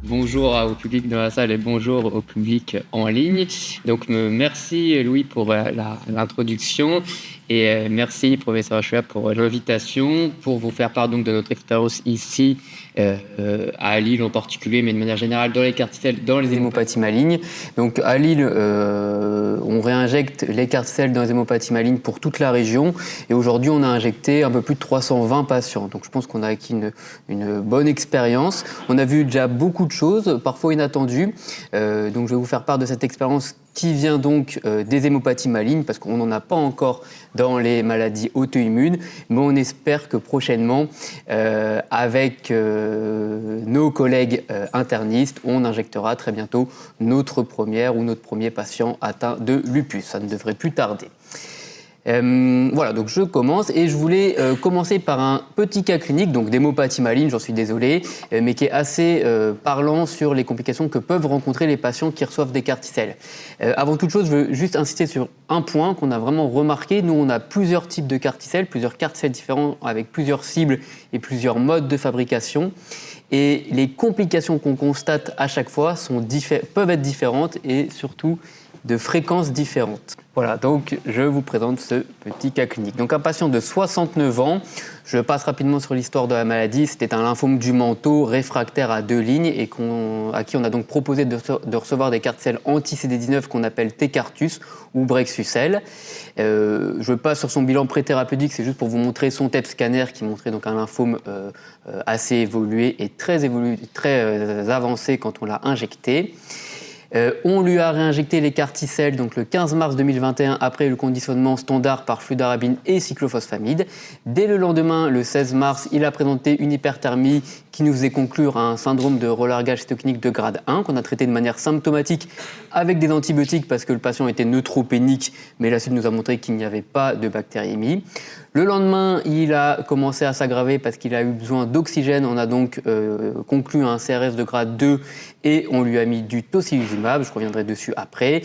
Bonjour au public dans la salle et bonjour au public en ligne. Donc merci Louis pour l'introduction et merci professeur Achouet pour l'invitation, pour vous faire part donc de notre expérience ici à Lille en particulier, mais de manière générale dans les carticelles, dans les hémopathies malignes. Donc à Lille, on réinjecte les carticelles dans les hémopathies malignes pour toute la région et aujourd'hui on a injecté un peu plus de 320 patients. Donc je pense qu'on a acquis une bonne expérience. On a vu déjà beaucoup de choses, parfois inattendues. Donc je vais vous faire part de cette expérience qui vient donc des hémopathies malignes, parce qu'on n'en a pas encore dans les maladies auto-immunes, mais on espère que prochainement, avec nos collègues internistes, on injectera très bientôt notre premier patient atteint de lupus. Ça ne devrait plus tarder. Voilà, donc je commence et je voulais commencer par un petit cas clinique, donc d'hémopathie maligne, j'en suis désolé, mais qui est assez parlant sur les complications que peuvent rencontrer les patients qui reçoivent des carticelles. Avant toute chose, je veux juste insister sur un point qu'on a vraiment remarqué. Nous, on a plusieurs types de carticelles différents avec plusieurs cibles et plusieurs modes de fabrication. Et les complications qu'on constate à chaque fois peuvent être différentes et surtout de fréquences différentes. Voilà, donc je vous présente ce petit cas clinique. Donc un patient de 69 ans, je passe rapidement sur l'histoire de la maladie. C'était un lymphome du manteau réfractaire à 2 lignes et à qui on a donc proposé de recevoir des carticelles anti-CD19 qu'on appelle Tecartus ou Brexucel. Je passe sur son bilan préthérapeutique, c'est juste pour vous montrer son TEP scanner qui montrait donc un lymphome assez évolué et très avancé quand on l'a injecté. On lui a réinjecté les carticelles donc le 15 mars 2021 après le conditionnement standard par fludarabine et cyclophosphamide. Dès le lendemain, le 16 mars, il a présenté une hyperthermie qui nous faisait conclure à un syndrome de relargage cytokinique de grade 1 qu'on a traité de manière symptomatique avec des antibiotiques parce que le patient était neutropénique, mais la suite nous a montré qu'il n'y avait pas de bactériémie. Le lendemain, il a commencé à s'aggraver parce qu'il a eu besoin d'oxygène. On a donc conclu un CRS de grade 2 et on lui a mis du tocilizumab, je reviendrai dessus après.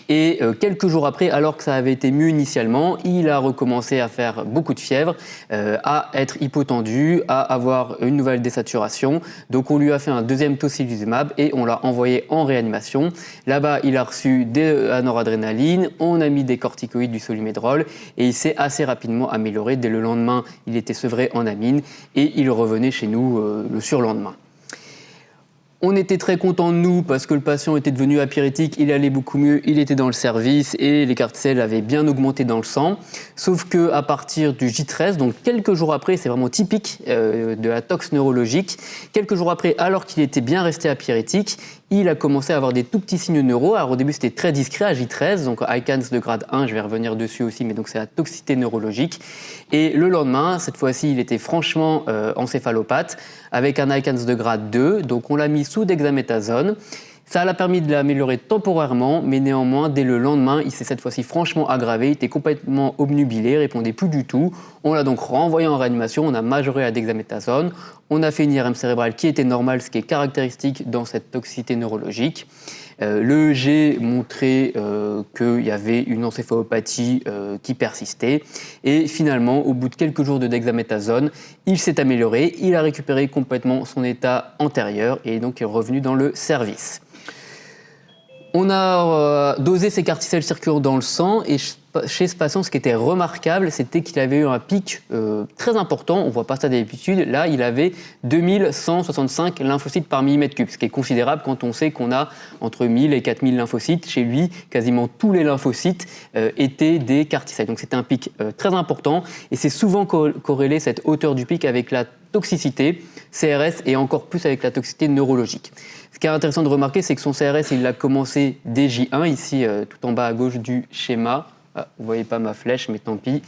Et quelques jours après, alors que ça avait été mieux initialement, il a recommencé à faire beaucoup de fièvre, à être hypotendu, à avoir une nouvelle désaturation. Donc on lui a fait un deuxième tocilizumab et on l'a envoyé en réanimation. Là-bas, il a reçu de la noradrénaline, on a mis des corticoïdes, du Solimédrol et il s'est assez rapidement amélioré. Dès le lendemain, il était sevré en amine et il revenait chez nous le surlendemain. On était très contents de nous parce que le patient était devenu apyrétique, il allait beaucoup mieux, il était dans le service et les carticelles avaient bien augmenté dans le sang. Sauf qu'à partir du J13, donc quelques jours après, c'est vraiment typique de la tox neurologique, quelques jours après, alors qu'il était bien resté apyrétique, il a commencé à avoir des tout petits signes neuro. Alors au début, c'était très discret à J13, donc ICANS de grade 1, je vais revenir dessus aussi, mais donc c'est la toxicité neurologique. Et le lendemain, cette fois-ci, il était franchement encéphalopathe, avec un ICANS de grade 2, donc on l'a mis sous dexaméthasone. Ça l'a permis de l'améliorer temporairement, mais néanmoins, dès le lendemain, il s'est cette fois-ci franchement aggravé, il était complètement obnubilé, répondait plus du tout. On l'a donc renvoyé en réanimation, on a majoré la dexaméthasone, on a fait une IRM cérébrale qui était normale, ce qui est caractéristique dans cette toxicité neurologique. Le EEG montrait qu'il y avait une encéphalopathie qui persistait. Et finalement, au bout de quelques jours de dexaméthasone, il s'est amélioré, il a récupéré complètement son état antérieur et donc est revenu dans le service. On a dosé ces carticelles circulant dans le sang et chez ce patient, ce qui était remarquable, c'était qu'il avait eu un pic très important. On ne voit pas ça d'habitude. Là, il avait 2165 lymphocytes par millimètre cube, ce qui est considérable quand on sait qu'on a entre 1000 et 4000 lymphocytes. Chez lui, quasiment tous les lymphocytes étaient des carticelles. Donc c'était un pic très important et c'est souvent corrélé cette hauteur du pic avec la toxicité, CRS et encore plus avec la toxicité neurologique. Ce qui est intéressant de remarquer, c'est que son CRS, il a commencé dès J1, ici tout en bas à gauche du schéma. Ah, vous ne voyez pas ma flèche, mais tant pis.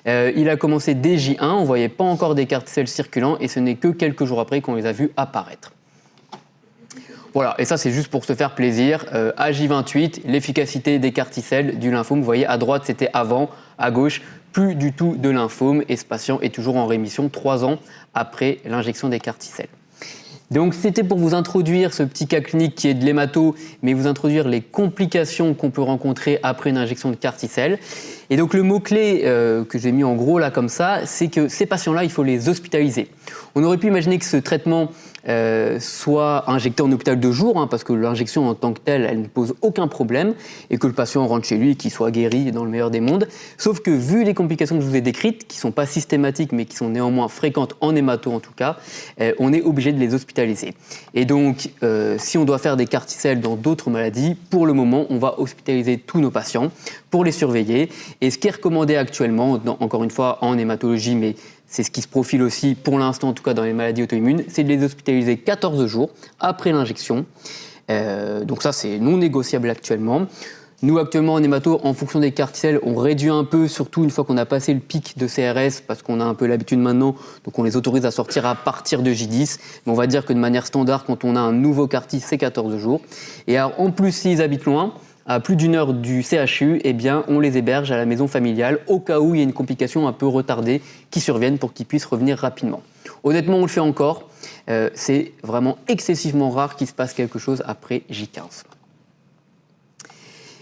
Il a commencé dès J1, on ne voyait pas encore des carticelles circulants et ce n'est que quelques jours après qu'on les a vus apparaître. Voilà, et ça c'est juste pour se faire plaisir. À J28, l'efficacité des carticelles du lymphome, vous voyez à droite c'était avant, à gauche plus du tout de lymphome et ce patient est toujours en rémission 3 ans après l'injection des carticelles. Donc c'était pour vous introduire ce petit cas clinique qui est de l'hémato, mais vous introduire les complications qu'on peut rencontrer après une injection de carticelle. Et donc le mot-clé que j'ai mis en gros là comme ça, c'est que ces patients-là, il faut les hospitaliser. On aurait pu imaginer que ce traitement soit injecté en hôpital de jour, parce que l'injection en tant que telle, elle ne pose aucun problème, et que le patient rentre chez lui et qu'il soit guéri dans le meilleur des mondes. Sauf que vu les complications que je vous ai décrites, qui ne sont pas systématiques mais qui sont néanmoins fréquentes en hémato en tout cas, on est obligé de les hospitaliser. Et donc, si on doit faire des carticelles dans d'autres maladies, pour le moment, on va hospitaliser tous nos patients pour les surveiller. Et ce qui est recommandé actuellement, encore une fois en hématologie, mais c'est ce qui se profile aussi pour l'instant, en tout cas dans les maladies auto-immunes, c'est de les hospitaliser 14 jours après l'injection. Donc ça, c'est non négociable actuellement. Nous, actuellement, en hémato, en fonction des carticelles, on réduit un peu, surtout une fois qu'on a passé le pic de CRS, parce qu'on a un peu l'habitude maintenant, donc on les autorise à sortir à partir de J10. Mais on va dire que de manière standard, quand on a un nouveau carti, c'est 14 jours. Et alors, en plus, s'ils habitent loin, à plus d'une heure du CHU, eh bien, on les héberge à la maison familiale au cas où il y a une complication un peu retardée qui survienne pour qu'ils puissent revenir rapidement. Honnêtement, on le fait encore. C'est vraiment excessivement rare qu'il se passe quelque chose après J15.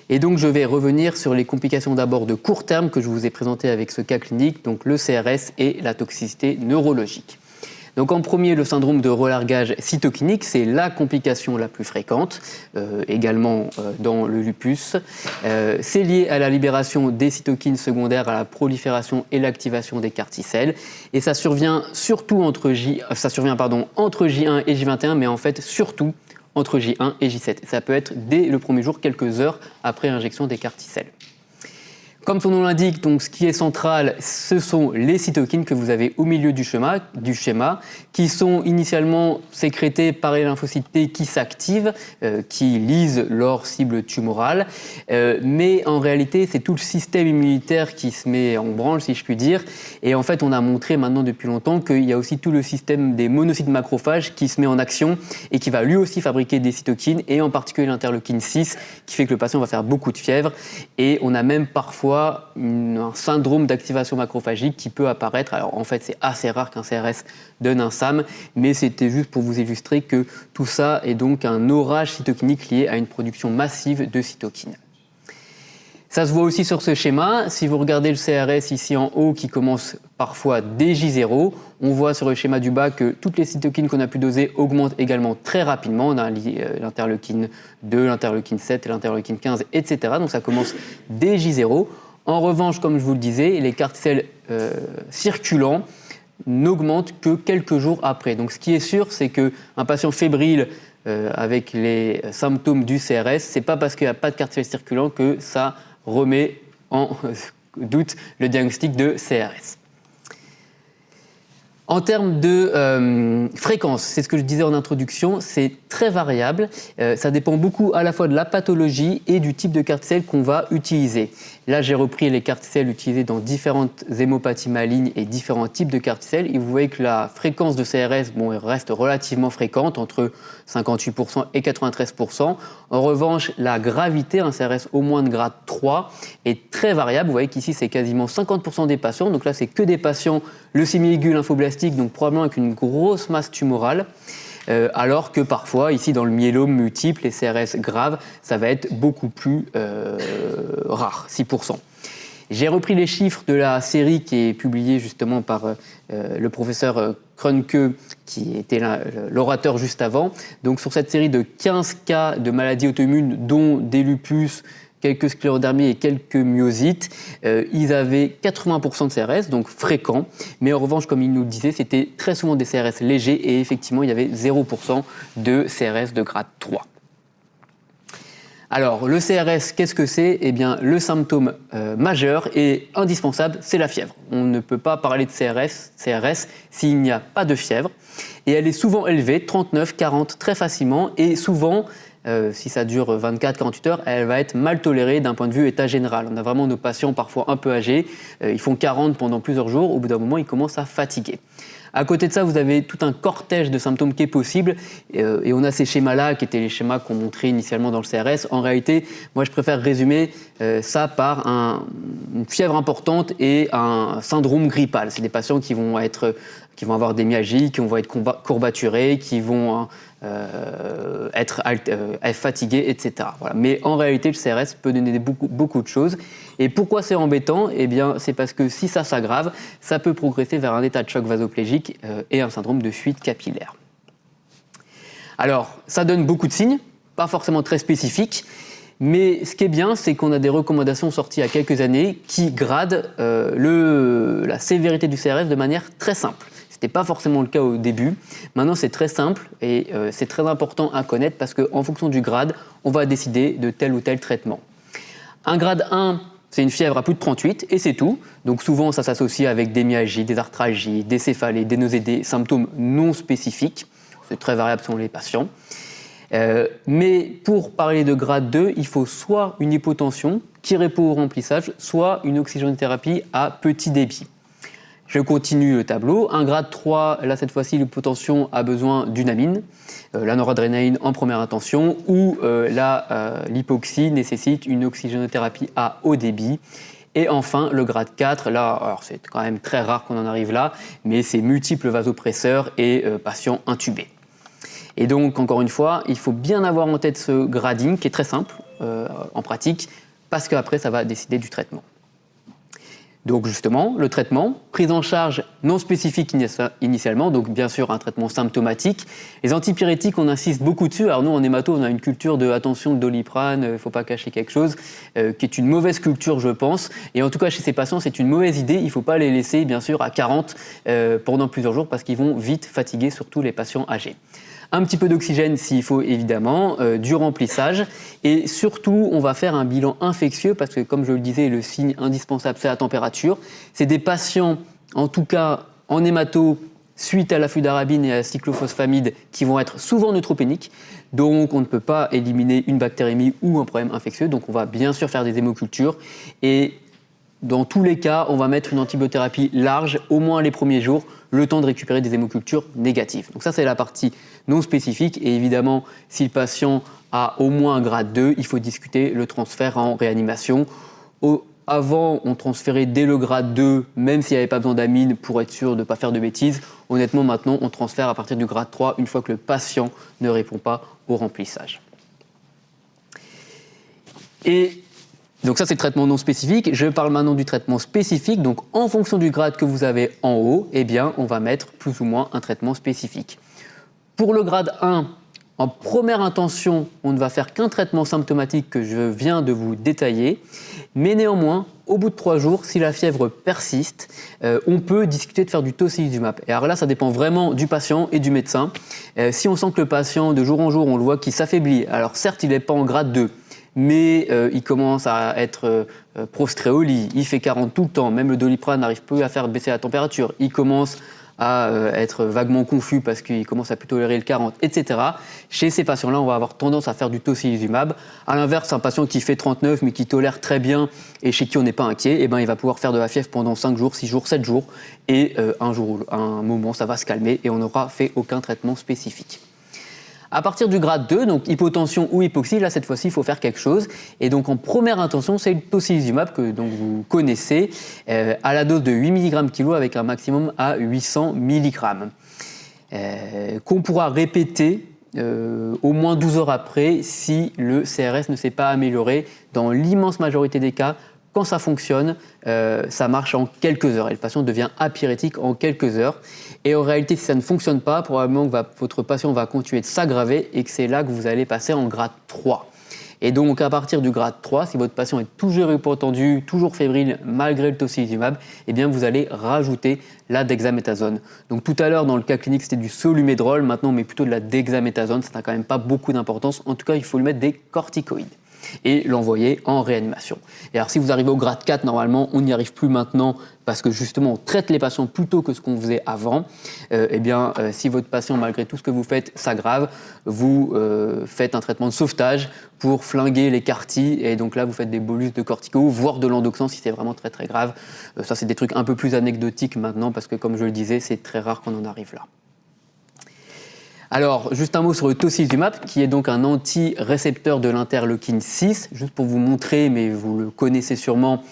Et donc, je vais revenir sur les complications d'abord de court terme que je vous ai présentées avec ce cas clinique, donc le CRS et la toxicité neurologique. Donc en premier, le syndrome de relargage cytokinique, c'est la complication la plus fréquente, également dans le lupus. C'est lié à la libération des cytokines secondaires à la prolifération et l'activation des carticelles. Et ça survient surtout entre J1 et J21, mais en fait surtout entre J1 et J7. Ça peut être dès le premier jour, quelques heures après injection des carticelles. Comme son nom l'indique, donc, ce qui est central, ce sont les cytokines que vous avez au milieu du schéma, qui sont initialement sécrétées par les lymphocytes T qui s'activent, qui lisent leur cible tumorale. Mais en réalité, c'est tout le système immunitaire qui se met en branle, si je puis dire. Et en fait, on a montré maintenant depuis longtemps qu'il y a aussi tout le système des monocytes macrophages qui se met en action et qui va lui aussi fabriquer des cytokines, et en particulier l'interleukine 6, qui fait que le patient va faire beaucoup de fièvre. Et on a même parfois un syndrome d'activation macrophagique qui peut apparaître. Alors en fait, c'est assez rare qu'un CRS donne un SAM, mais c'était juste pour vous illustrer que tout ça est donc un orage cytokinique lié à une production massive de cytokines. Ça se voit aussi sur ce schéma. Si vous regardez le CRS ici en haut qui commence parfois dès J0, on voit sur le schéma du bas que toutes les cytokines qu'on a pu doser augmentent également très rapidement. On a l'interleukine 2, l'interleukine 7, l'interleukine 15, etc. Donc ça commence dès J0. En revanche, comme je vous le disais, les carticelles circulants n'augmentent que quelques jours après. Donc ce qui est sûr, c'est qu'un patient fébrile avec les symptômes du CRS, c'est pas parce qu'il n'y a pas de carticelles circulants que ça remet en doute le diagnostic de CRS. En termes de fréquence, c'est ce que je disais en introduction, c'est très variable. Ça dépend beaucoup à la fois de la pathologie et du type de carticelle qu'on va utiliser. Là, j'ai repris les carticelles utilisées dans différentes hémopathies malignes et différents types de carticelles. Et vous voyez que la fréquence de CRS elle reste relativement fréquente, entre 58% et 93%. En revanche, la gravité, un CRS au moins de grade 3, est très variable. Vous voyez qu'ici, c'est quasiment 50% des patients. Donc là, c'est que des patients leucémie aiguë lymphoblastique, donc probablement avec une grosse masse tumorale. Alors que parfois, ici dans le myélome multiple, les CRS graves, ça va être beaucoup plus rare, 6%. J'ai repris les chiffres de la série qui est publiée justement par le professeur Krönke, qui était l'orateur juste avant. Donc sur cette série de 15 cas de maladies auto-immunes, dont des lupus, quelques sclérodermies et quelques myosites, ils avaient 80% de CRS, donc fréquents. Mais en revanche, comme il nous le disait, c'était très souvent des CRS légers et effectivement, il y avait 0% de CRS de grade 3. Alors, le CRS, qu'est-ce que c'est ? Eh bien, le symptôme majeur et indispensable, c'est la fièvre. On ne peut pas parler de CRS s'il n'y a pas de fièvre. Et elle est souvent élevée, 39, 40, très facilement, et souvent, si ça dure 24-48 heures, elle va être mal tolérée d'un point de vue état général. On a vraiment nos patients parfois un peu âgés, ils font 40 pendant plusieurs jours, au bout d'un moment, ils commencent à fatiguer. À côté de ça, vous avez tout un cortège de symptômes qui est possible, et on a ces schémas-là qui étaient les schémas qu'on montrait initialement dans le CRS. En réalité, moi je préfère résumer ça par une fièvre importante et un syndrome grippal. C'est des patients qui vont avoir des myalgies, qui vont être courbaturés, qui vont être fatigué, etc. Voilà. Mais en réalité, le CRS peut donner beaucoup de choses. Et pourquoi c'est embêtant ? Eh bien, c'est parce que si ça s'aggrave, ça peut progresser vers un état de choc vasoplégique et un syndrome de fuite capillaire. Alors, ça donne beaucoup de signes, pas forcément très spécifiques, mais ce qui est bien, c'est qu'on a des recommandations sorties il y a quelques années qui gradent la sévérité du CRS de manière très simple. Ce n'était pas forcément le cas au début. Maintenant, c'est très simple et c'est très important à connaître parce qu'en fonction du grade, on va décider de tel ou tel traitement. Un grade 1, c'est une fièvre à plus de 38 et c'est tout. Donc souvent, ça s'associe avec des myalgies, des arthralgies, des céphalées, des nausées, des symptômes non spécifiques. C'est très variable selon les patients. Mais pour parler de grade 2, il faut soit une hypotension qui répond au remplissage, soit une oxygénothérapie à petit débit. Je continue le tableau. Un grade 3, là cette fois-ci, l'hypotension a besoin d'une amine, la noradrénaline en première intention, ou l'hypoxie nécessite une oxygénothérapie à haut débit. Et enfin, le grade 4, là, alors c'est quand même très rare qu'on en arrive là, mais c'est multiples vasopresseurs et patients intubés. Et donc, encore une fois, il faut bien avoir en tête ce grading qui est très simple en pratique, parce qu'après, ça va décider du traitement. Donc justement, le traitement, prise en charge non spécifique initialement, donc bien sûr un traitement symptomatique. Les antipyrétiques, on insiste beaucoup dessus. Alors nous, en hémato, on a une culture de attention, de Doliprane, il ne faut pas cacher quelque chose, qui est une mauvaise culture, je pense. Et en tout cas, chez ces patients, c'est une mauvaise idée. Il ne faut pas les laisser, bien sûr, à 40 pendant plusieurs jours, parce qu'ils vont vite fatiguer, surtout les patients âgés. Un petit peu d'oxygène s'il faut évidemment, du remplissage et surtout on va faire un bilan infectieux parce que comme je le disais, le signe indispensable c'est la température. C'est des patients, en tout cas en hémato, suite à la fludarabine et à la cyclophosphamide qui vont être souvent neutropéniques. Donc on ne peut pas éliminer une bactérémie ou un problème infectieux. Donc on va bien sûr faire des hémocultures et dans tous les cas, on va mettre une antibiothérapie large, au moins les premiers jours, le temps de récupérer des hémocultures négatives. Donc ça, c'est la partie non spécifique. Et évidemment, si le patient a au moins un grade 2, il faut discuter le transfert en réanimation. Avant, on transférait dès le grade 2, même s'il n'y avait pas besoin d'amine, pour être sûr de ne pas faire de bêtises. Honnêtement, maintenant, on transfère à partir du grade 3, une fois que le patient ne répond pas au remplissage. Et donc ça, c'est le traitement non spécifique. Je parle maintenant du traitement spécifique. Donc en fonction du grade que vous avez en haut, eh bien, on va mettre plus ou moins un traitement spécifique. Pour le grade 1, en première intention, on ne va faire qu'un traitement symptomatique que je viens de vous détailler. Mais néanmoins, au bout de 3 jours, si la fièvre persiste, on peut discuter de faire du tocilizumab. Et alors là, ça dépend vraiment du patient et du médecin. Si on sent que le patient, de jour en jour, on le voit qu'il s'affaiblit, alors certes, il n'est pas en grade 2, mais il commence à être prostré au lit, il fait 40 tout le temps, même le Doliprane n'arrive plus à faire baisser la température, il commence à être vaguement confus parce qu'il commence à plus tolérer le 40, etc. Chez ces patients-là, on va avoir tendance à faire du tocilizumab. À l'inverse, un patient qui fait 39 mais qui tolère très bien et chez qui on n'est pas inquiet, eh ben, il va pouvoir faire de la fièvre pendant 5 jours, 6 jours, 7 jours et un moment, ça va se calmer et on n'aura fait aucun traitement spécifique. À partir du grade 2, donc hypotension ou hypoxie, là cette fois-ci il faut faire quelque chose. Et donc en première intention, c'est le tocilizumab que donc, vous connaissez, à la dose de 8 mg kg avec un maximum à 800 mg. Qu'on pourra répéter au moins 12 heures après si le CRS ne s'est pas amélioré. Dans l'immense majorité des cas, quand ça fonctionne, ça marche en quelques heures et le patient devient apyrétique en quelques heures. Et en réalité, si ça ne fonctionne pas, probablement que votre patient va continuer de s'aggraver et que c'est là que vous allez passer en grade 3. Et donc, à partir du grade 3, si votre patient est toujours hypotendu, toujours fébrile, malgré le tocilizumab, eh bien, vous allez rajouter la dexaméthasone. Donc, tout à l'heure, dans le cas clinique, c'était du Solumédrol. Maintenant, on met plutôt de la dexaméthasone. Ça n'a quand même pas beaucoup d'importance. En tout cas, il faut lui mettre des corticoïdes et l'envoyer en réanimation. Et alors si vous arrivez au grade 4, normalement, on n'y arrive plus maintenant parce que justement on traite les patients plutôt que ce qu'on faisait avant. Si votre patient, malgré tout ce que vous faites, s'aggrave, vous faites un traitement de sauvetage pour flinguer les carties et donc là vous faites des bolus de cortico, voire de l'endoxan si c'est vraiment très très grave. Ça c'est des trucs un peu plus anecdotiques maintenant parce que comme je le disais, c'est très rare qu'on en arrive là. Alors, juste un mot sur le tocilizumab, qui est donc un anti-récepteur de l'interleukine 6, juste pour vous montrer, mais vous le connaissez sûrement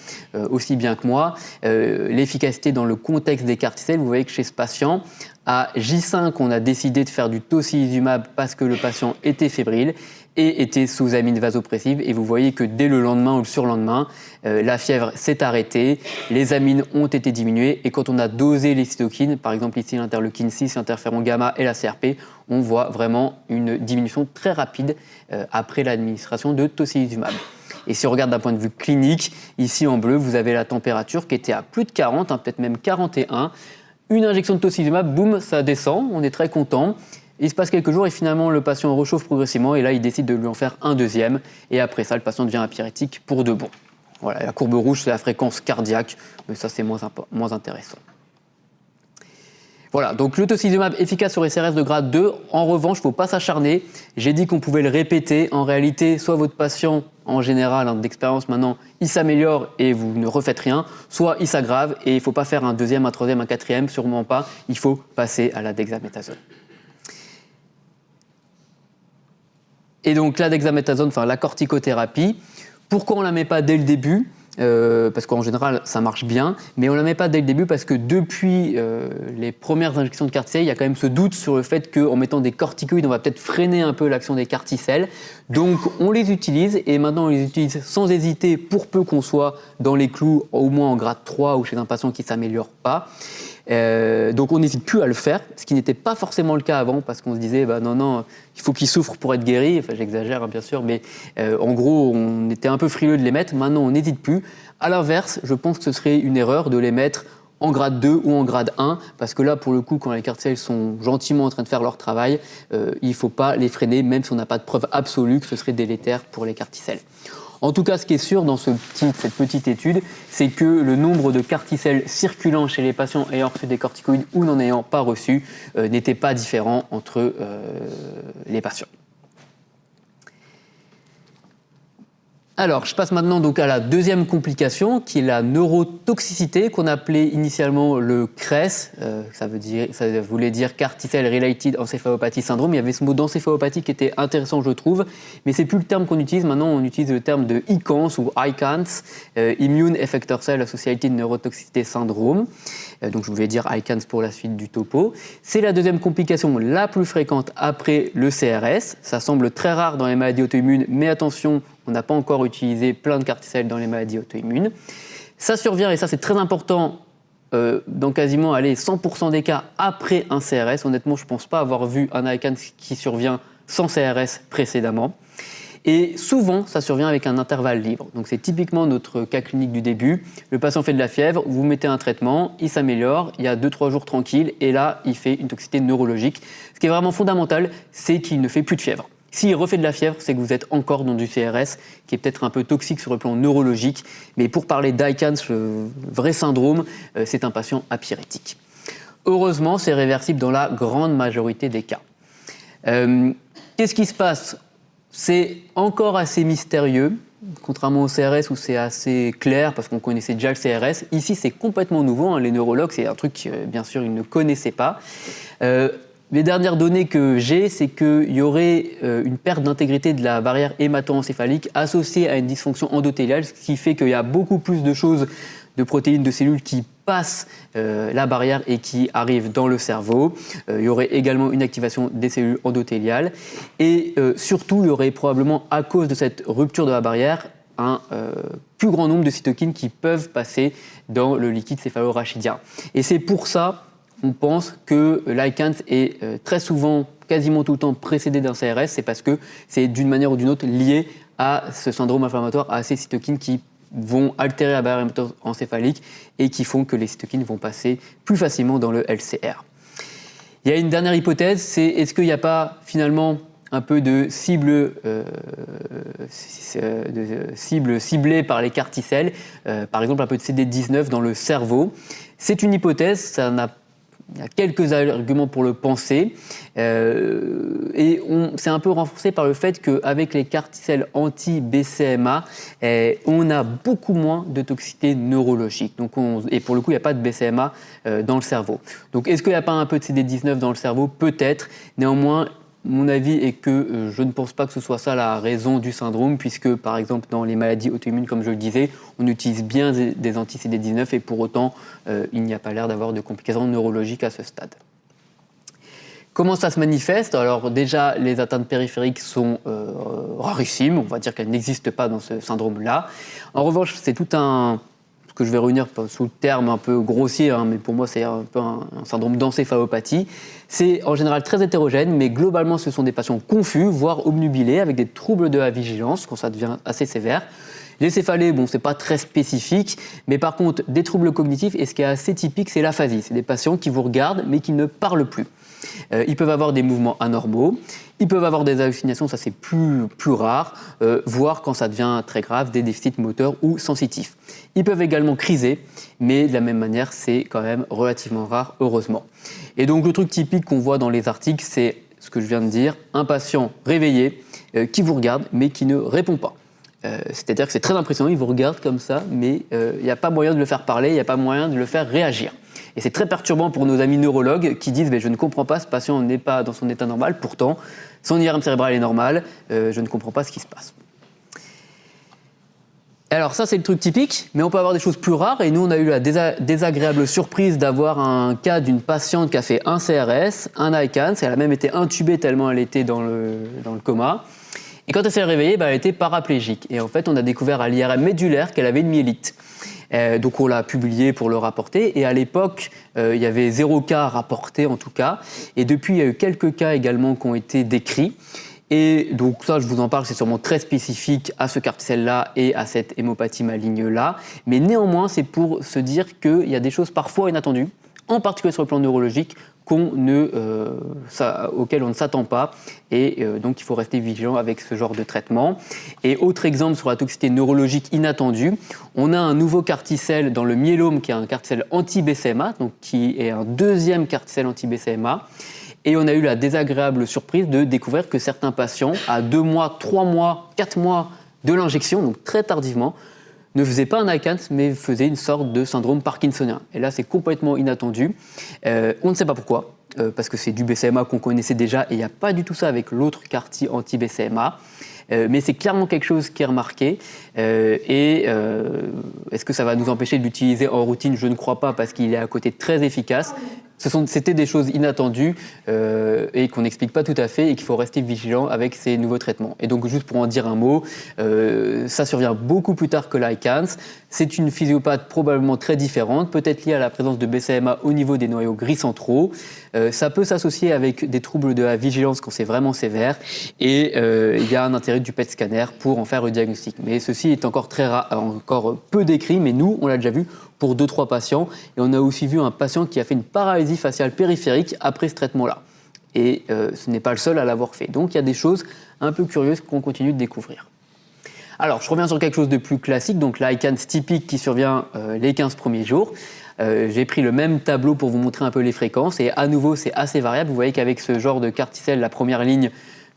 aussi bien que moi, l'efficacité dans le contexte des carticelles. Vous voyez que chez ce patient, à J5, on a décidé de faire du tocilizumab parce que le patient était fébrile et était sous amine vasopressive. Et vous voyez que dès le lendemain ou le surlendemain, la fièvre s'est arrêtée, les amines ont été diminuées. Et quand on a dosé les cytokines, par exemple ici l'interleukine 6, l'interféron gamma et la CRP, on voit vraiment une diminution très rapide après l'administration de tocilizumab. Et si on regarde d'un point de vue clinique, ici en bleu, vous avez la température qui était à plus de 40, peut-être même 41. Une injection de tocilizumab, boum, ça descend, on est très content. Il se passe quelques jours et finalement le patient rechauffe progressivement et là il décide de lui en faire un deuxième et après ça le patient devient apyrétique pour de bon. Voilà, la courbe rouge c'est la fréquence cardiaque, mais ça c'est moins intéressant. Voilà, donc le tocilizumab efficace sur les CRS de grade 2. En revanche, il ne faut pas s'acharner. J'ai dit qu'on pouvait le répéter. En réalité, soit votre patient, en général, d'expérience maintenant, il s'améliore et vous ne refaites rien, soit il s'aggrave et il ne faut pas faire un deuxième, un troisième, un quatrième, sûrement pas. Il faut passer à la dexaméthasone. Et donc la dexaméthasone, enfin la corticothérapie, pourquoi on ne la met pas dès le début ? Parce qu'en général, ça marche bien, mais on ne la met pas dès le début parce que depuis les premières injections de carticelles, il y a quand même ce doute sur le fait qu'en mettant des corticoïdes, on va peut-être freiner un peu l'action des carticelles. Donc on les utilise et maintenant on les utilise sans hésiter pour peu qu'on soit dans les clous, au moins en grade 3 ou chez un patient qui ne s'améliore pas. Donc on n'hésite plus à le faire, ce qui n'était pas forcément le cas avant parce qu'on se disait non, il faut qu'il souffre pour être guéri, enfin j'exagère bien sûr, mais en gros on était un peu frileux de les mettre, maintenant on n'hésite plus. À l'inverse, je pense que ce serait une erreur de les mettre en grade 2 ou en grade 1 parce que là pour le coup quand les carticelles sont gentiment en train de faire leur travail, il ne faut pas les freiner même si on n'a pas de preuve absolue que ce serait délétère pour les carticelles. En tout cas, ce qui est sûr dans cette petite étude, c'est que le nombre de carticelles circulant chez les patients ayant reçu des corticoïdes ou n'en ayant pas reçu n'était pas différent entre les patients. Alors, je passe maintenant donc à la deuxième complication, qui est la neurotoxicité, qu'on appelait initialement le CRES. Ça voulait dire Carticelle Related Encephalopathie Syndrome. Il y avait ce mot d'encéphalopathie qui était intéressant, je trouve, mais c'est plus le terme qu'on utilise. Maintenant, on utilise le terme de ICANS ou ICANS, Immune Effector Cell Associated Neurotoxicity Syndrome. Donc, je voulais dire ICANS pour la suite du topo. C'est la deuxième complication la plus fréquente après le CRS. Ça semble très rare dans les maladies auto-immunes, mais attention, on n'a pas encore utilisé plein de carticelles dans les maladies auto-immunes. Ça survient, et ça c'est très important, dans quasiment 100% des cas après un CRS. Honnêtement, je ne pense pas avoir vu un ICANS qui survient sans CRS précédemment. Et souvent, ça survient avec un intervalle libre. Donc c'est typiquement notre cas clinique du début. Le patient fait de la fièvre, vous mettez un traitement, il s'améliore, il y a 2-3 jours tranquilles, et là, il fait une toxicité neurologique. Ce qui est vraiment fondamental, c'est qu'il ne fait plus de fièvre. S'il refait de la fièvre, c'est que vous êtes encore dans du CRS, qui est peut-être un peu toxique sur le plan neurologique. Mais pour parler d'ICANS, le vrai syndrome, c'est un patient apyrétique. Heureusement, c'est réversible dans la grande majorité des cas. Qu'est-ce qui se passe ? C'est encore assez mystérieux, contrairement au CRS où c'est assez clair parce qu'on connaissait déjà le CRS. Ici, c'est complètement nouveau. Les neurologues, c'est un truc, bien sûr, ils ne connaissaient pas. Les dernières données que j'ai, c'est qu'il y aurait une perte d'intégrité de la barrière hémato-encéphalique associée à une dysfonction endothéliale, ce qui fait qu'il y a beaucoup plus de choses, de protéines, de cellules qui passent la barrière et qui arrivent dans le cerveau. Il y aurait également une activation des cellules endothéliales. Et surtout, il y aurait probablement, à cause de cette rupture de la barrière, un plus grand nombre de cytokines qui peuvent passer dans le liquide céphalorachidien. Et c'est pour ça on pense que l'ICANS est très souvent, quasiment tout le temps précédé d'un CRS, c'est parce que c'est d'une manière ou d'une autre lié à ce syndrome inflammatoire, à ces cytokines qui vont altérer la barrière hémato-encéphalique et qui font que les cytokines vont passer plus facilement dans le LCR. Il y a une dernière hypothèse, c'est est-ce qu'il n'y a pas finalement un peu de cible ciblée par les carticelles, par exemple un peu de CD19 dans le cerveau. C'est une hypothèse, ça n'a il y a quelques arguments pour le penser, et c'est un peu renforcé par le fait qu'avec les carticelles anti-BCMA, on a beaucoup moins de toxicité neurologique. Donc et pour le coup, il n'y a pas de BCMA dans le cerveau. Donc est-ce qu'il n'y a pas un peu de CD19 dans le cerveau? Peut-être. Néanmoins, mon avis est que je ne pense pas que ce soit ça la raison du syndrome, puisque par exemple dans les maladies auto-immunes, comme je le disais, on utilise bien des anti-CD19 et pour autant, il n'y a pas l'air d'avoir de complications neurologiques à ce stade. Comment ça se manifeste? Alors déjà, les atteintes périphériques sont rarissimes, on va dire qu'elles n'existent pas dans ce syndrome-là. En revanche, c'est tout un... que je vais réunir sous le terme un peu grossier, mais pour moi c'est un peu un syndrome d'encéphalopathie. C'est en général très hétérogène, mais globalement ce sont des patients confus, voire obnubilés, avec des troubles de la vigilance quand ça devient assez sévère. Les céphalées, c'est pas très spécifique, mais par contre des troubles cognitifs, et ce qui est assez typique, c'est l'aphasie. C'est des patients qui vous regardent mais qui ne parlent plus. Ils peuvent avoir des mouvements anormaux, ils peuvent avoir des hallucinations, ça c'est plus rare, voire quand ça devient très grave, des déficits moteurs ou sensitifs. Ils peuvent également criser, mais de la même manière, c'est quand même relativement rare, heureusement. Et donc le truc typique qu'on voit dans les articles, c'est ce que je viens de dire, un patient réveillé qui vous regarde, mais qui ne répond pas. C'est-à-dire que c'est très impressionnant, il vous regarde comme ça, mais il n'y a pas moyen de le faire parler, il n'y a pas moyen de le faire réagir. Et c'est très perturbant pour nos amis neurologues qui disent « je ne comprends pas, ce patient n'est pas dans son état normal, pourtant son IRM cérébral est normal, je ne comprends pas ce qui se passe ». Alors ça c'est le truc typique, mais on peut avoir des choses plus rares, et nous on a eu la désagréable surprise d'avoir un cas d'une patiente qui a fait un CRS, un ICANS, elle a même été intubée tellement elle était dans le coma. Et quand elle s'est réveillée, elle était paraplégique. Et en fait, on a découvert à l'IRM médulaire qu'elle avait une myélite. Donc on l'a publié pour le rapporter. Et à l'époque, il y avait 0 cas rapporté en tout cas. Et depuis, il y a eu quelques cas également qui ont été décrits. Et donc ça, je vous en parle, c'est sûrement très spécifique à ce carticelle-là et à cette hémopathie maligne-là. Mais néanmoins, c'est pour se dire qu'il y a des choses parfois inattendues, en particulier sur le plan neurologique, auquel on ne s'attend pas, et donc il faut rester vigilant avec ce genre de traitement. Et autre exemple sur la toxicité neurologique inattendue, on a un nouveau carticelle dans le myélome qui est un carticelle anti-BCMA, donc qui est un deuxième carticelle anti-BCMA, et on a eu la désagréable surprise de découvrir que certains patients, à 2 mois, 3 mois, 4 mois de l'injection, donc très tardivement, ne faisait pas un ICANS, mais faisait une sorte de syndrome parkinsonien. Et là, c'est complètement inattendu. On ne sait pas pourquoi, parce que c'est du BCMA qu'on connaissait déjà, et il n'y a pas du tout ça avec l'autre carti anti-BCMA. Mais c'est clairement quelque chose qui est remarqué. Est-ce que ça va nous empêcher de l'utiliser en routine? Je ne crois pas, parce qu'il est à côté très efficace. C'était des choses inattendues et qu'on n'explique pas tout à fait, et qu'il faut rester vigilant avec ces nouveaux traitements. Et donc, juste pour en dire un mot, ça survient beaucoup plus tard que l'ICANS. C'est une physiopathe probablement très différente, peut-être liée à la présence de BCMA au niveau des noyaux gris centraux. Ça peut s'associer avec des troubles de la vigilance quand c'est vraiment sévère, et il y a un intérêt du PET scanner pour en faire le diagnostic. Mais ceci est encore encore peu décrit, mais nous, on l'a déjà vu pour 2-3 patients, et on a aussi vu un patient qui a fait une paralysie faciale périphérique après ce traitement-là. Et ce n'est pas le seul à l'avoir fait. Donc il y a des choses un peu curieuses qu'on continue de découvrir. Alors, je reviens sur quelque chose de plus classique, donc l'ICANS typique qui survient les 15 premiers jours. J'ai pris le même tableau pour vous montrer un peu les fréquences, et à nouveau, c'est assez variable. Vous voyez qu'avec ce genre de carticelle, la première ligne,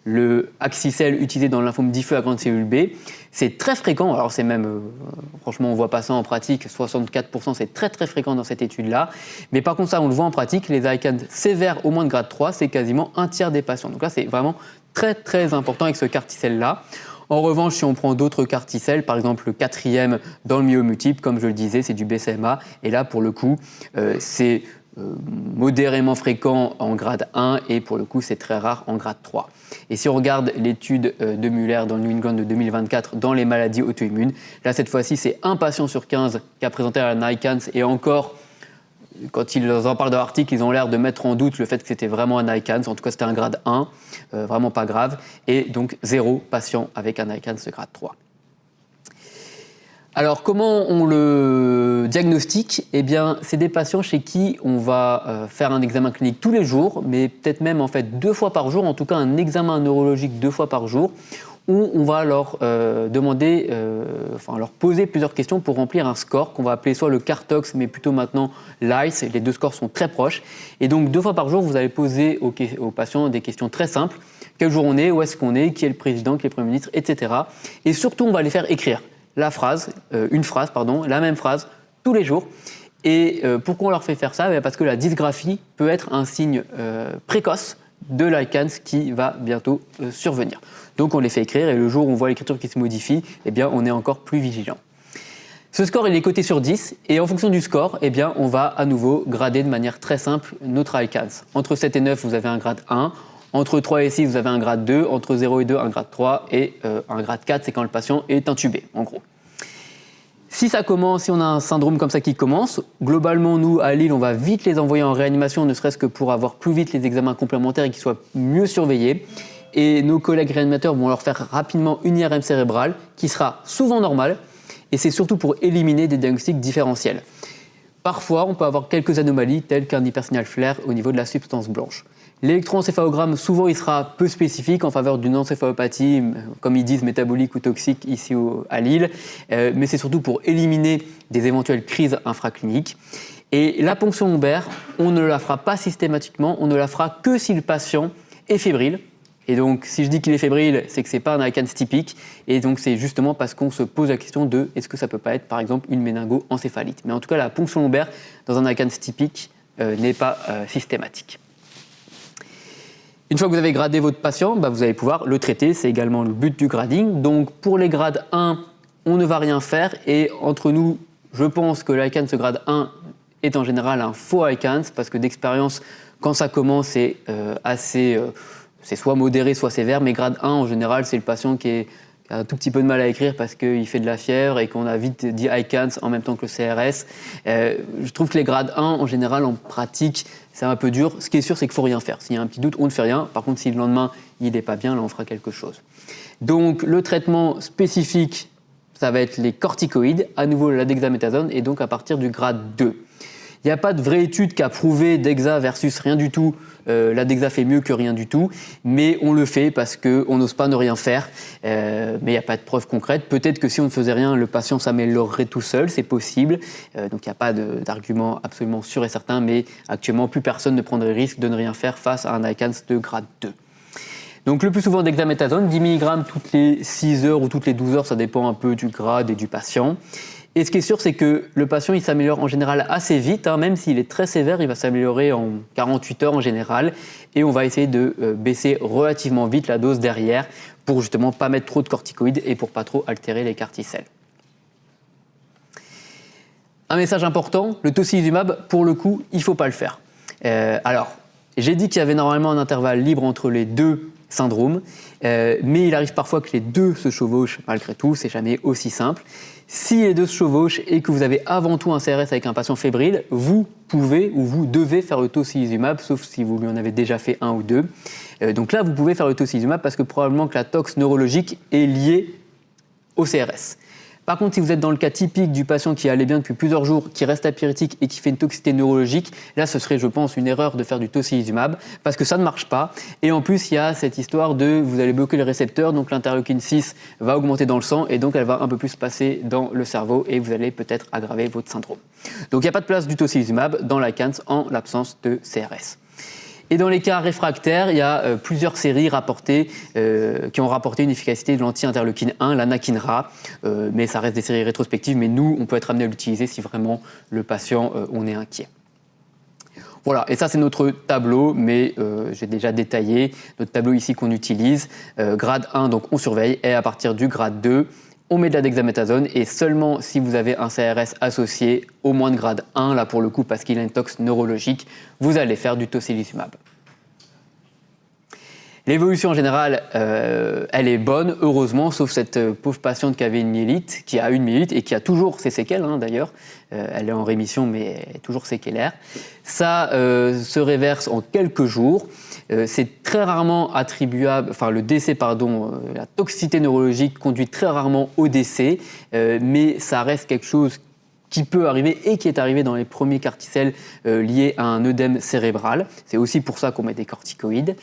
le axicelle utilisé dans le lymphome diffus à grande cellule B, c'est très fréquent. Alors c'est même, franchement, on voit pas ça en pratique, 64%, c'est très très fréquent dans cette étude-là. Mais par contre, ça, on le voit en pratique, les ICANS sévères au moins de grade 3, c'est quasiment un tiers des patients. Donc là, c'est vraiment très très important avec ce carticelle-là. En revanche, si on prend d'autres carticelles, par exemple le 4e dans le myélome multiple, comme je le disais, c'est du BCMA. Et là, pour le coup, c'est modérément fréquent en grade 1, et pour le coup, c'est très rare en grade 3. Et si on regarde l'étude de Muller dans le New England de 2024 dans les maladies auto-immunes, là, cette fois-ci, c'est un patient sur 15 qui a présenté un ICANS, et encore, quand ils en parlent dans l'article, ils ont l'air de mettre en doute le fait que c'était vraiment un ICANS. En tout cas, c'était un grade 1, vraiment pas grave. Et donc, 0 patient avec un ICANS de grade 3. Alors, comment on le diagnostique? Eh bien, c'est des patients chez qui on va faire un examen clinique tous les jours, mais peut-être même en fait 2 fois par jour, en tout cas un examen neurologique 2 fois par jour, où on va leur leur poser plusieurs questions pour remplir un score qu'on va appeler soit le CARTOX, mais plutôt maintenant l'ICE. Les deux scores sont très proches. Et donc 2 fois par jour, vous allez poser aux patients des questions très simples. Quel jour on est, où est-ce qu'on est, qui est le président, qui est le Premier ministre, etc. Et surtout, on va les faire écrire la même phrase, tous les jours. Et pourquoi on leur fait faire ça ? Parce que la dysgraphie peut être un signe précoce de l'ICANS qui va bientôt survenir. Donc on les fait écrire et le jour où on voit l'écriture qui se modifie, eh bien, on est encore plus vigilant. Ce score, il est coté sur 10 et en fonction du score, eh bien, on va à nouveau grader de manière très simple notre ICANS. Entre 7 et 9, vous avez un grade 1. Entre 3 et 6, vous avez un grade 2. Entre 0 et 2, un grade 3. Et un grade 4, c'est quand le patient est intubé, en gros. Si on a un syndrome comme ça qui commence, globalement, nous, à Lille, on va vite les envoyer en réanimation, ne serait-ce que pour avoir plus vite les examens complémentaires et qu'ils soient mieux surveillés. Et nos collègues réanimateurs vont leur faire rapidement une IRM cérébrale qui sera souvent normale. Et c'est surtout pour éliminer des diagnostics différentiels. Parfois, on peut avoir quelques anomalies, telles qu'un hypersignal flair au niveau de la substance blanche. L'électroencéphalogramme, souvent, il sera peu spécifique en faveur d'une encéphalopathie, comme ils disent, métabolique ou toxique ici à Lille, mais c'est surtout pour éliminer des éventuelles crises infracliniques. Et la ponction lombaire, on ne la fera pas systématiquement, on ne la fera que si le patient est fébrile. Et donc, si je dis qu'il est fébrile, c'est que ce n'est pas un ICANS typique. Et donc, c'est justement parce qu'on se pose la question de est-ce que ça peut pas être, par exemple, une méningo-encéphalite. Mais en tout cas, la ponction lombaire dans un ICANS typique n'est pas systématique. Une fois que vous avez gradé votre patient, vous allez pouvoir le traiter. C'est également le but du grading. Donc, pour les grades 1, on ne va rien faire. Et entre nous, je pense que l'ICANS grade 1 est en général un faux ICANS parce que d'expérience, quand ça commence, c'est c'est soit modéré, soit sévère, mais grade 1, en général, c'est le patient qui a un tout petit peu de mal à écrire parce qu'il fait de la fièvre et qu'on a vite dit ICANS en même temps que le CRS. Je trouve que les grades 1, en général, en pratique, c'est un peu dur. Ce qui est sûr, c'est qu'il ne faut rien faire. S'il y a un petit doute, on ne fait rien. Par contre, si le lendemain, il n'est pas bien, là, on fera quelque chose. Donc, le traitement spécifique, ça va être les corticoïdes, à nouveau la dexaméthasone, et donc à partir du grade 2. Il n'y a pas de vraie étude qui a prouvé Dexa versus rien du tout. La Dexa fait mieux que rien du tout, mais on le fait parce qu'on n'ose pas ne rien faire. Mais il n'y a pas de preuve concrète. Peut-être que si on ne faisait rien, le patient s'améliorerait tout seul, c'est possible. Donc il n'y a pas d'argument absolument sûr et certain, mais actuellement, plus personne ne prendrait le risque de ne rien faire face à un ICANS de grade 2. Donc le plus souvent dexaméthasone, 10 mg toutes les 6 heures ou toutes les 12 heures, ça dépend un peu du grade et du patient. Et ce qui est sûr, c'est que le patient, il s'améliore en général assez vite, même s'il est très sévère, il va s'améliorer en 48 heures en général. Et on va essayer de baisser relativement vite la dose derrière pour justement pas mettre trop de corticoïdes et pour pas trop altérer les carticelles. Un message important, le tocilizumab, pour le coup, il ne faut pas le faire. Alors, j'ai dit qu'il y avait normalement un intervalle libre entre les deux syndromes, mais il arrive parfois que les deux se chevauchent malgré tout, c'est jamais aussi simple. Si les deux se chevauchent et que vous avez avant tout un CRS avec un patient fébrile, vous pouvez ou vous devez faire le tocilizumab, sauf si vous lui en avez déjà fait un ou deux. Donc là, vous pouvez faire le tocilizumab parce que probablement que la tox neurologique est liée au CRS. Par contre, si vous êtes dans le cas typique du patient qui allait bien depuis plusieurs jours, qui reste apyrétique et qui fait une toxicité neurologique, là, ce serait, je pense, une erreur de faire du tocilizumab parce que ça ne marche pas. Et en plus, il y a cette histoire de vous allez bloquer le récepteur, donc l'interleukine 6 va augmenter dans le sang et donc elle va un peu plus passer dans le cerveau et vous allez peut-être aggraver votre syndrome. Donc, il n'y a pas de place du tocilizumab dans l'ICANS en l'absence de CRS. Et dans les cas réfractaires, il y a plusieurs séries rapportées, qui ont rapporté une efficacité de l'anti-interleukine 1, l'anakinra, mais ça reste des séries rétrospectives, mais nous, on peut être amené à l'utiliser si vraiment le patient, on est inquiet. Voilà, et ça c'est notre tableau, mais j'ai déjà détaillé notre tableau ici qu'on utilise. Grade 1, donc on surveille, et à partir du grade 2, on met de la dexaméthasone et seulement si vous avez un CRS associé au moins de grade 1, là pour le coup parce qu'il a une tox neurologique, vous allez faire du tocilizumab. L'évolution en général, elle est bonne, heureusement, sauf cette pauvre patiente qui avait une myélite, qui a une myélite et qui a toujours ses séquelles d'ailleurs. Elle est en rémission mais elle est toujours séquellaire. Ça se réverse en quelques jours. C'est très rarement attribuable, le décès, la toxicité neurologique conduit très rarement au décès, mais ça reste quelque chose qui peut arriver et qui est arrivé dans les premiers carticelles liés à un œdème cérébral. C'est aussi pour ça qu'on met des corticoïdes.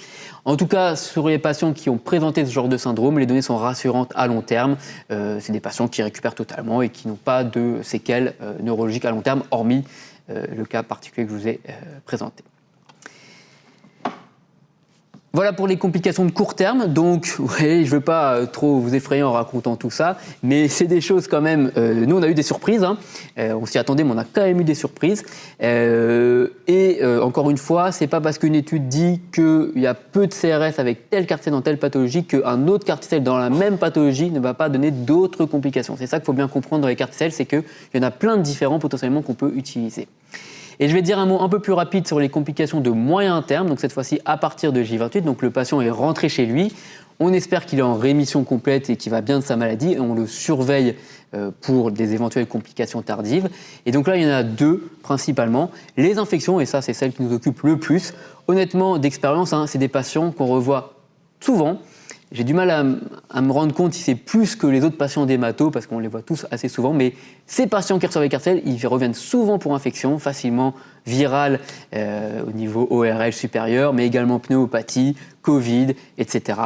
En tout cas, sur les patients qui ont présenté ce genre de syndrome, les données sont rassurantes à long terme. C'est des patients qui récupèrent totalement et qui n'ont pas de séquelles neurologiques à long terme, hormis le cas particulier que je vous ai présenté. Voilà pour les complications de court terme. Donc, je ne veux pas trop vous effrayer en racontant tout ça, mais c'est des choses quand même. Nous, on a eu des surprises. On s'y attendait, mais on a quand même eu des surprises. Encore une fois, c'est pas parce qu'une étude dit qu'il y a peu de CRS avec tel carticelle dans telle pathologie qu'un autre carticelle dans la même pathologie ne va pas donner d'autres complications. C'est ça qu'il faut bien comprendre dans les carticelles, c'est qu'il y en a plein de différents potentiellement qu'on peut utiliser. Et je vais dire un mot un peu plus rapide sur les complications de moyen terme, donc cette fois-ci à partir de J28. Donc le patient est rentré chez lui, on espère qu'il est en rémission complète et qu'il va bien de sa maladie, et on le surveille pour des éventuelles complications tardives. Et donc là, il y en a deux principalement. Les infections, et ça c'est celle qui nous occupe le plus. Honnêtement, d'expérience, c'est des patients qu'on revoit souvent. J'ai du mal à me rendre compte si c'est plus que les autres patients d'hémato, parce qu'on les voit tous assez souvent, mais ces patients qui reçoivent les carticelles, ils reviennent souvent pour infection, facilement virale au niveau ORL supérieur, mais également pneumopathie, Covid, etc.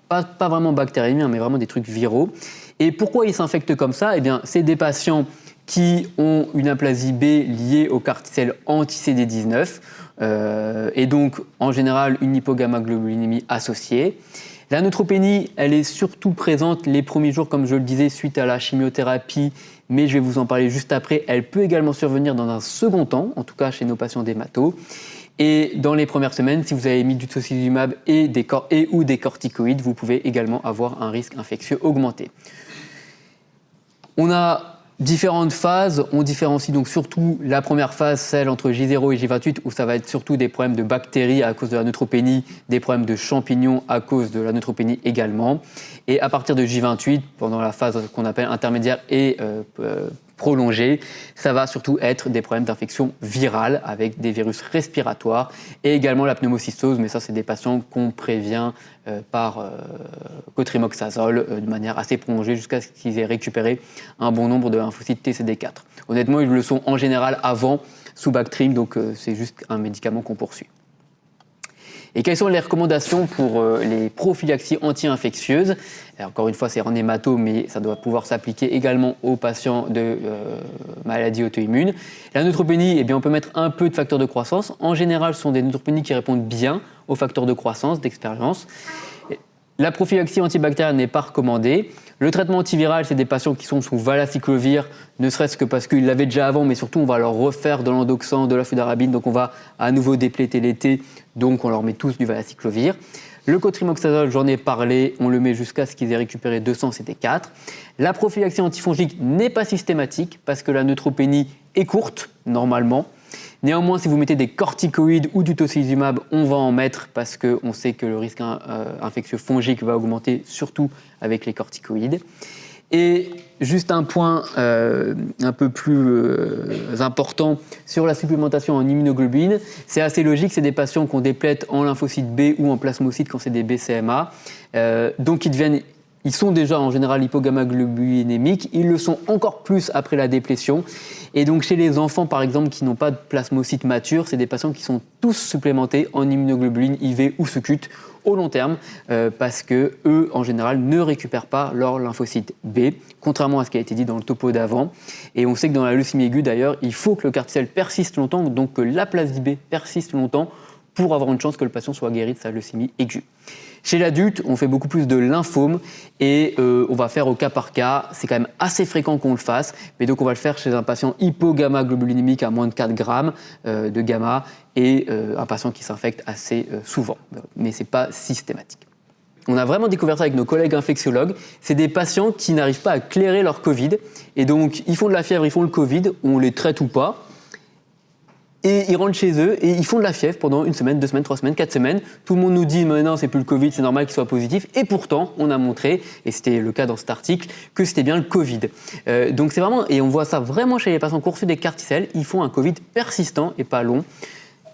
Pas vraiment bactériémie, mais vraiment des trucs viraux. Et pourquoi ils s'infectent comme ça ? Eh bien, c'est des patients qui ont une aplasie B liée aux carticelles anti-CD19, et donc en général une hypogammaglobulinémie associée. La neutropénie, elle est surtout présente les premiers jours, comme je le disais, suite à la chimiothérapie, mais je vais vous en parler juste après. Elle peut également survenir dans un second temps, en tout cas chez nos patients d'hémato. Et dans les premières semaines, si vous avez mis du tocilizumab ou des corticoïdes, vous pouvez également avoir un risque infectieux augmenté. On a différentes phases, on différencie donc surtout la première phase, celle entre J0 et J28, où ça va être surtout des problèmes de bactéries à cause de la neutropénie, des problèmes de champignons à cause de la neutropénie également. Et à partir de J28, pendant la phase qu'on appelle intermédiaire et prolongée, ça va surtout être des problèmes d'infection virale avec des virus respiratoires et également la pneumocystose, mais ça c'est des patients qu'on prévient par cotrimoxazole de manière assez prolongée jusqu'à ce qu'ils aient récupéré un bon nombre de lymphocytes TCD4. Honnêtement, ils le sont en général avant sous Bactrim, donc c'est juste un médicament qu'on poursuit. Et quelles sont les recommandations pour les prophylaxies anti-infectieuses ? Encore une fois, c'est en hémato, mais ça doit pouvoir s'appliquer également aux patients de maladies auto-immunes. La neutropénie, on peut mettre un peu de facteurs de croissance. En général, ce sont des neutropénies qui répondent bien aux facteurs de croissance, d'expérience. La prophylaxie antibactérienne n'est pas recommandée. Le traitement antiviral, c'est des patients qui sont sous valacyclovir, ne serait-ce que parce qu'ils l'avaient déjà avant, mais surtout on va leur refaire de l'endoxan, de la fludarabine, donc on va à nouveau dépléter l'été, donc on leur met tous du valacyclovir. Le cotrimoxazole, j'en ai parlé, on le met jusqu'à ce qu'ils aient récupéré 200 CD4. La prophylaxie antifongique n'est pas systématique parce que la neutropénie est courte, normalement. Néanmoins, si vous mettez des corticoïdes ou du tocilizumab, on va en mettre parce qu'on sait que le risque infectieux fongique va augmenter, surtout avec les corticoïdes. Et juste un point un peu plus important sur la supplémentation en immunoglobuline, c'est assez logique, c'est des patients qui ont des plaies en lymphocytes B ou en plasmocytes quand c'est des BCMA, donc ils sont déjà en général hypogammaglobulinémiques, ils le sont encore plus après la déplétion. Et donc chez les enfants par exemple qui n'ont pas de plasmocytes matures, c'est des patients qui sont tous supplémentés en immunoglobuline IV ou SUCUT au long terme parce que eux en général ne récupèrent pas leur lymphocyte B, contrairement à ce qui a été dit dans le topo d'avant. Et on sait que dans la leucémie aiguë d'ailleurs, il faut que le carticelle persiste longtemps, donc que l'aplasie B persiste longtemps pour avoir une chance que le patient soit guéri de sa leucémie aiguë. Chez l'adulte, on fait beaucoup plus de lymphome et on va faire au cas par cas. C'est quand même assez fréquent qu'on le fasse, mais donc on va le faire chez un patient hypogammaglobulinémique à moins de 4 grammes de gamma et un patient qui s'infecte assez souvent, mais ce n'est pas systématique. On a vraiment découvert ça avec nos collègues infectiologues. C'est des patients qui n'arrivent pas à clairer leur Covid et donc ils font de la fièvre, ils font le Covid, on les traite ou pas. Et ils rentrent chez eux et ils font de la fièvre pendant 1 semaine, 2 semaines, 3 semaines, 4 semaines. Tout le monde nous dit mais non, c'est plus le Covid, c'est normal qu'il soit positif. Et pourtant, on a montré, et c'était le cas dans cet article, que c'était bien le Covid. Donc c'est vraiment, et on voit ça vraiment chez les patients qui ont reçu des carticelles, ils font un Covid persistant et pas long.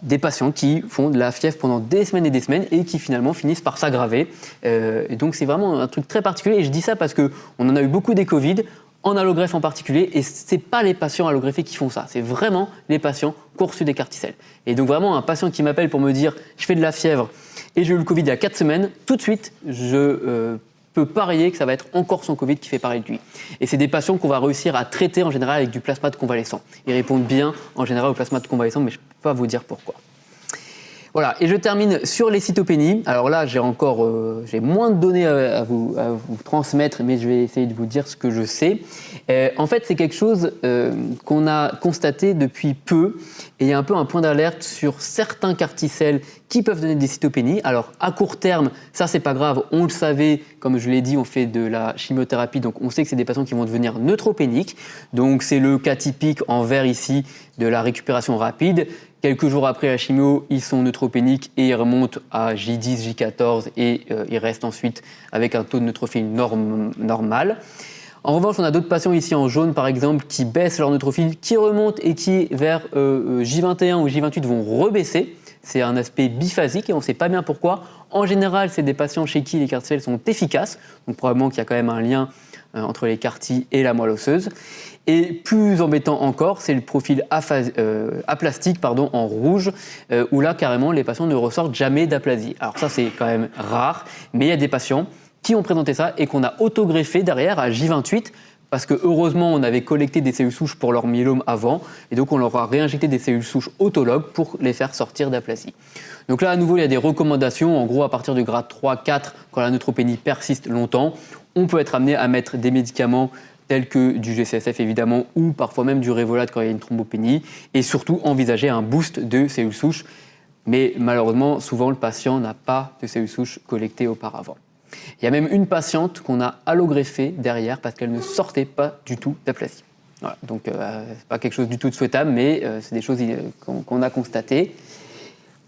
Des patients qui font de la fièvre pendant des semaines et qui finalement finissent par s'aggraver. Et donc c'est vraiment un truc très particulier. Et je dis ça parce qu'on en a eu beaucoup des Covid. en allogreffe en particulier, et ce n'est pas les patients allogreffés qui font ça, c'est vraiment les patients qui ont reçu des carticelles. Et donc vraiment un patient qui m'appelle pour me dire « je fais de la fièvre et j'ai eu le Covid il y a 4 semaines », tout de suite je peut parier que ça va être encore son Covid qui fait parler de lui. Et c'est des patients qu'on va réussir à traiter en général avec du plasma de convalescent. Ils répondent bien en général au plasma de convalescent, mais je ne peux pas vous dire pourquoi. Voilà, et je termine sur les cytopénies. Alors là, j'ai moins de données à vous transmettre, mais je vais essayer de vous dire ce que je sais. En fait, c'est quelque chose qu'on a constaté depuis peu, et il y a un peu un point d'alerte sur certains carticelles qui peuvent donner des cytopénies. Alors, à court terme, ça, c'est pas grave, on le savait, comme je l'ai dit, on fait de la chimiothérapie, donc on sait que c'est des patients qui vont devenir neutropéniques. Donc, c'est le cas typique en vert ici de la récupération rapide. Quelques jours après la chimio, ils sont neutropéniques et ils remontent à J10, J14 et ils restent ensuite avec un taux de neutrophilie normal. En revanche, on a d'autres patients ici en jaune, par exemple, qui baissent leur neutrophilie, qui remontent et qui, vers J21 ou J28, vont rebaisser. C'est un aspect biphasique et on ne sait pas bien pourquoi. En général, c'est des patients chez qui les carticelles sont efficaces, donc probablement qu'il y a quand même un lien entre les cartilles et la moelle osseuse. Et plus embêtant encore, c'est le profil aplastique en rouge, où là, carrément, les patients ne ressortent jamais d'aplasie. Alors ça, c'est quand même rare, mais il y a des patients qui ont présenté ça et qu'on a autogreffé derrière à J28, parce que heureusement, on avait collecté des cellules souches pour leur myélome avant, et donc on leur a réinjecté des cellules souches autologues pour les faire sortir d'aplasie. Donc là, à nouveau, il y a des recommandations. En gros, à partir du grade 3-4, quand la neutropénie persiste longtemps, on peut être amené à mettre des médicaments tels que du G-CSF évidemment, ou parfois même du Revolade quand il y a une thrombopénie, et surtout envisager un boost de cellules souches. Mais malheureusement, souvent, le patient n'a pas de cellules souches collectées auparavant. Il y a même une patiente qu'on a allogreffée derrière parce qu'elle ne sortait pas du tout d'aplasie. Voilà, donc c'est pas quelque chose du tout de souhaitable, mais c'est des choses qu'on a constatées.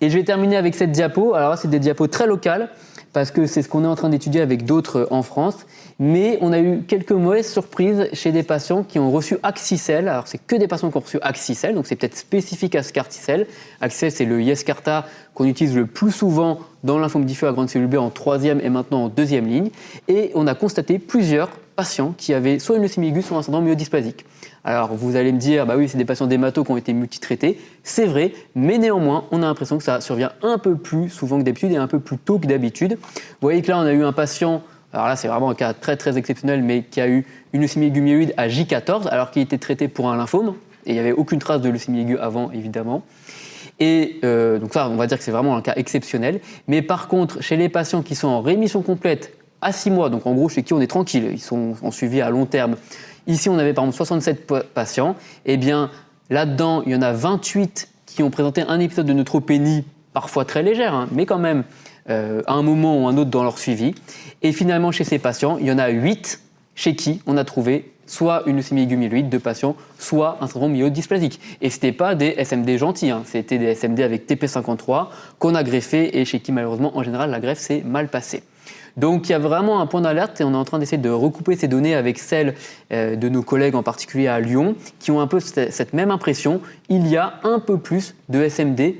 Et je vais terminer avec cette diapo. Alors là, c'est des diapos très locales, parce que c'est ce qu'on est en train d'étudier avec d'autres en France. Mais on a eu quelques mauvaises surprises chez des patients qui ont reçu Axicel. Alors, c'est que des patients qui ont reçu Axicel, donc c'est peut-être spécifique à ce carticelle. Axicel, c'est le Yescarta qu'on utilise le plus souvent dans le lymphome diffus à grande cellule B en 3e et maintenant en 2e ligne. Et on a constaté plusieurs patients qui avaient soit une leucémie aiguë, soit un syndrome myodysplasique. Alors, vous allez me dire, bah oui, c'est des patients d'hémato qui ont été multitraités. C'est vrai, mais néanmoins, on a l'impression que ça survient un peu plus souvent que d'habitude et un peu plus tôt que d'habitude. Vous voyez que là, on a eu un patient, alors là, c'est vraiment un cas très très exceptionnel, mais qui a eu une leucémie aiguë myéloïde à J14, alors qu'il était traité pour un lymphome. Et il n'y avait aucune trace de leucémie aiguë avant, évidemment. Et donc ça, on va dire que c'est vraiment un cas exceptionnel. Mais par contre, chez les patients qui sont en rémission complète à 6 mois, donc en gros, chez qui on est tranquille, ils sont en suivi à long terme. Ici, on avait par exemple 67 patients. Eh bien, là-dedans, il y en a 28 qui ont présenté un épisode de neutropénie, parfois très légère, mais quand même, à un moment ou un autre dans leur suivi. Et finalement, chez ces patients, il y en a 8 chez qui on a trouvé soit une leucémie aiguë myéloïde de patients, soit un syndrome myodysplasique. Et ce n'était pas des SMD gentils, c'était des SMD avec TP53 qu'on a greffés et chez qui, malheureusement, en général, la greffe s'est mal passée. Donc il y a vraiment un point d'alerte et on est en train d'essayer de recouper ces données avec celles de nos collègues, en particulier à Lyon, qui ont un peu cette même impression. Il y a un peu plus de SMD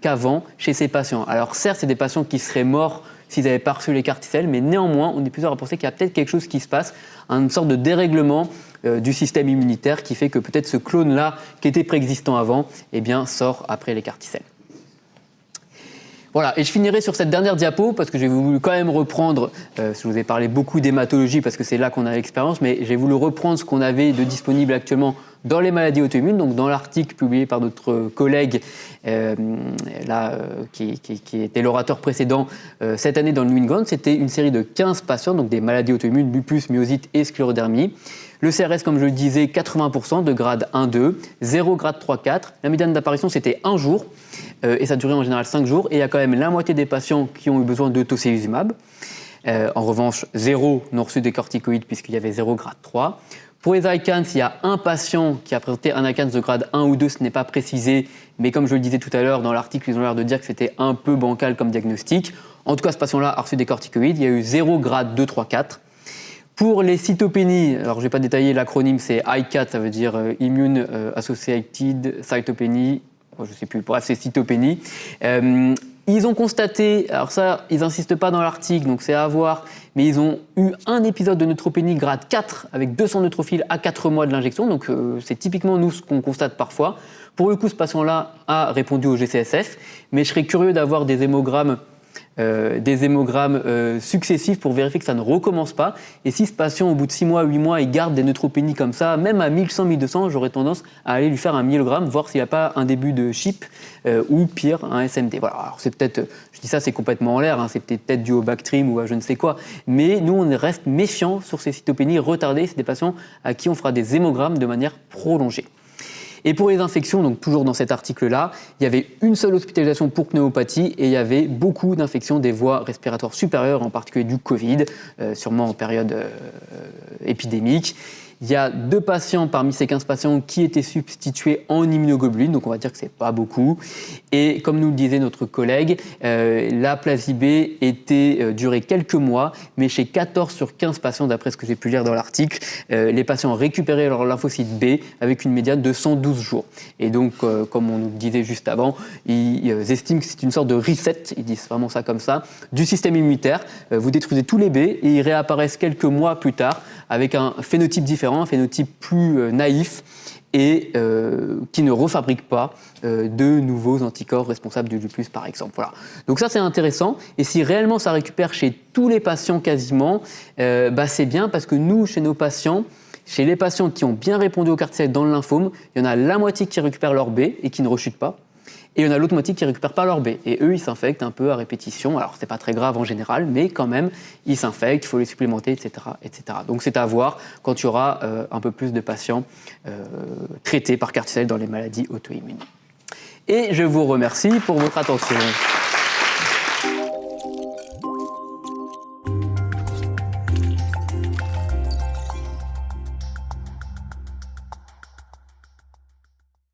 qu'avant chez ces patients. Alors certes, c'est des patients qui seraient morts s'ils n'avaient pas reçu les carticelles, mais néanmoins, on est plusieurs à penser qu'il y a peut-être quelque chose qui se passe, une sorte de dérèglement du système immunitaire qui fait que peut-être ce clone-là, qui était préexistant avant, eh bien, sort après les carticelles. Voilà, et je finirai sur cette dernière diapo parce que j'ai voulu quand même reprendre, je vous ai parlé beaucoup d'hématologie parce que c'est là qu'on a l'expérience, mais j'ai voulu reprendre ce qu'on avait de disponible actuellement dans les maladies auto-immunes. Donc dans l'article publié par notre collègue qui était l'orateur précédent cette année dans le New England, c'était une série de 15 patients, donc des maladies auto-immunes, lupus, myosite et sclérodermie. Le CRS, comme je le disais, 80% de grade 1-2, 0 grade 3-4. La médiane d'apparition, c'était 1 jour, et ça durait en général 5 jours. Et il y a quand même la moitié des patients qui ont eu besoin de tocilizumab. En revanche, 0 n'ont reçu des corticoïdes puisqu'il y avait 0 grade 3. Pour les ICANS, il y a un patient qui a présenté un ICANS de grade 1 ou 2, ce n'est pas précisé, mais comme je le disais tout à l'heure, dans l'article, ils ont l'air de dire que c'était un peu bancal comme diagnostic. En tout cas, ce patient-là a reçu des corticoïdes. Il y a eu 0 grade 2, 3, 4. Pour les cytopénies, alors je ne vais pas détailler l'acronyme, c'est ICAT, ça veut dire Immune Associated Cytopenia, je ne sais plus, bref, c'est cytopénie. Ils ont constaté, alors ça, ils n'insistent pas dans l'article, donc c'est à voir, mais ils ont eu un épisode de neutropénie grade 4 avec 200 neutrophiles à 4 mois de l'injection, donc c'est typiquement nous ce qu'on constate parfois. Pour le coup, ce patient-là a répondu au GCSF, mais je serais curieux d'avoir des hémogrammes successifs pour vérifier que ça ne recommence pas. Et si ce patient, au bout de 6 mois, 8 mois, il garde des neutropénies comme ça, même à 1100, 1200, j'aurais tendance à aller lui faire un myelogramme, voir s'il n'y a pas un début de CHIP ou pire, un SMT. Voilà. Alors c'est peut-être, je dis ça, c'est complètement en l'air, hein, c'est peut-être dû au Bactrim ou à je ne sais quoi, mais nous, on reste méfiants sur ces cytopénies retardées. C'est des patients à qui on fera des hémogrammes de manière prolongée. Et pour les infections, donc toujours dans cet article-là, il y avait une seule hospitalisation pour pneumopathie et il y avait beaucoup d'infections des voies respiratoires supérieures, en particulier du Covid, sûrement en période épidémique. Il y a 2 patients parmi ces 15 patients qui étaient substitués en immunoglobuline, donc on va dire que c'est pas beaucoup. Et comme nous le disait notre collègue, la Plasibé était durée quelques mois, mais chez 14 sur 15 patients, d'après ce que j'ai pu lire dans l'article, les patients récupéraient leur lymphocyte B avec une médiane de 112 jours. Et donc, comme on nous le disait juste avant, ils estiment que c'est une sorte de reset, ils disent vraiment ça comme ça, du système immunitaire. Vous détruisez tous les B et ils réapparaissent quelques mois plus tard avec un phénotype différent, un phénotype plus naïf et qui ne refabrique pas de nouveaux anticorps responsables du lupus, par exemple. Voilà. Donc ça, c'est intéressant. Et si réellement ça récupère chez tous les patients quasiment, c'est bien parce que nous, chez nos patients, chez les patients qui ont bien répondu au corticoïde dans le lymphome, il y en a la moitié qui récupèrent leur B et qui ne rechutent pas. Et il y en a l'autre moitié qui ne récupère pas leur B. Et eux, ils s'infectent un peu à répétition. Alors, ce n'est pas très grave en général, mais quand même, ils s'infectent, il faut les supplémenter, etc., etc. Donc, c'est à voir quand il y aura un peu plus de patients traités par corticoïde dans les maladies auto-immunes. Et je vous remercie pour votre attention.